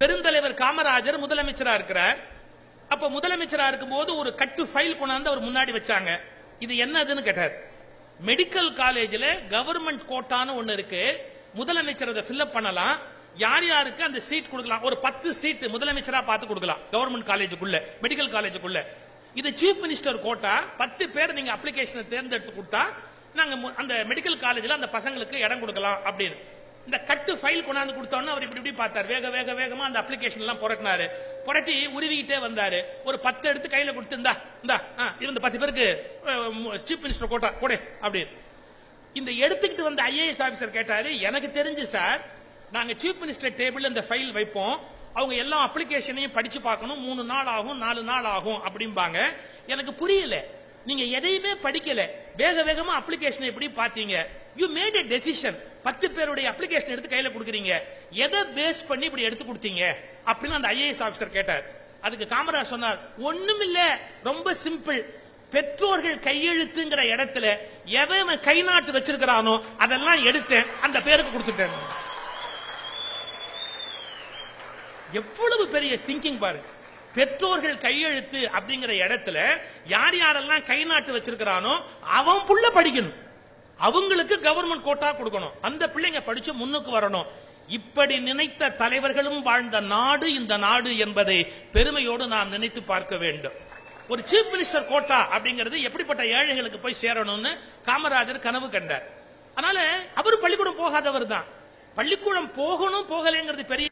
பெருந்தலைவர் காமராஜர் முதலமைச்சரா இருக்கிறார். அப்ப முதலமைச்சரா இருக்கும்போது ஒரு கட்டு ஃபைல் கொண்டாந்து அவர் முன்னாடி வச்சாங்க. இது என்னதுன்னு கேட்டார். மெடிக்கல் காலேஜ்ல கவர்மெண்ட் கோட்டான்னு ஒண்ணு இருக்கு, முதலமைச்சர் அதை ஃபில் அப் பண்ணலாம், யார் யாருக்கு அந்த சீட் கொடுக்கலாம், ஒரு 10 சீட் முதலமைச்சரா பார்த்து கொடுக்கலாம் கவர்மெண்ட் காலேஜுக்குள்ள, மெடிக்கல் காலேஜுக்குள்ள. இது சீஃப் மினிஸ்டர் கோட்டா, 10 பேர் நீங்க அப்ளிகேஷனை தேர்ந்தெடுத்து கொடுத்தா நாங்க அந்த மெடிக்கல் காலேஜ்ல அந்த பசங்களுக்கு இடம் கொடுக்கலாம் அப்படின்னு. இந்த கட்டு ஃபைல் கொண்டாந்து கொடுத்தோன்னு அவர் இப்படி பார்த்தார், வேகமா அந்த அப்ளிகேஷன் எல்லாம் புரட்டினாரு. புரட்டி உருவிக்கிட்டே வந்தாரு. ஒரு 10 எடுத்து கையில கொடுத்து இந்த 10 பேருக்கு சீஃப் மினிஸ்டர் கோட்டா கொடு அப்படின்னு. இந்த எடுத்துக்கிட்டு வந்த ஐஏஎஸ் ஆபீசர் கேட்டாரு, எனக்கு தெரிஞ்சு சார், நாங்க சீஃப் மினிஸ்டர் டேபிள் இந்த ஃபைல் வைப்போம், அவங்க எல்லா அப்ளிகேஷனையும் படிச்சு பார்க்கணும், 3 நாள் ஆகும் 4 நாள் ஆகும் அப்படிம்பாங்க. எனக்கு புரியல, நீங்க எதையுமே படிக்கல, வேகமா அப்ளிகேஷன் எப்படி பாத்தீங்க? யூ மேட் எ டெசிஷன், 10 பேருடைய அப்ளிகேஷன் எடுத்து கையில கொடுக்குறீங்க, எதை பேஸ் பண்ணி இப்படி எடுத்து கொடுத்தீங்க அப்படின்னு அந்த ஐஏஎஸ் ஆபீசர் கேட்டார். அதுக்கு காமராஜ் சொன்னார், ஒண்ணுமில்ல, ரொம்ப சிம்பிள், பெற்றோர்கள் கையெழுத்துங்கிற இடத்துல எவன் கை நாட்டு வச்சிருக்கிறானோ அதெல்லாம் எடுத்தேன், அந்த பேருக்கு கொடுத்துட்டேன். எவ்வளவு பெரிய திங்கிங் பாரு. பெற்றோர்கள் கையெழுத்து அப்படிங்கிற இடத்துல யார் யாரெல்லாம் கை நாட்டு வச்சிருக்கிறானோ அவன் புள்ள படிக்கணும், அவங்களுக்கு கவர்மெண்ட் கோட்டா கொடுக்கணும், அந்த பிள்ளைங்க படிச்சு முன்னுக்கு வரணும். இப்படி நினைத்த தலைவர்களும் வாழ்ந்த நாடு இந்த நாடு என்பதை பெருமையோடு நாம் நினைத்து பார்க்க வேண்டும். ஒரு சீஃப் மினிஸ்டர் கோட்டா அப்படிங்கிறது எப்படிப்பட்ட ஏழைகளுக்கு போய் சேரணும்னு காமராஜர் கனவு கண்டார். அதனால அவர் பள்ளிக்கூடம் போகாதவர் தான். பள்ளிக்கூடம் போகணும் போகலைங்கிறது பெரிய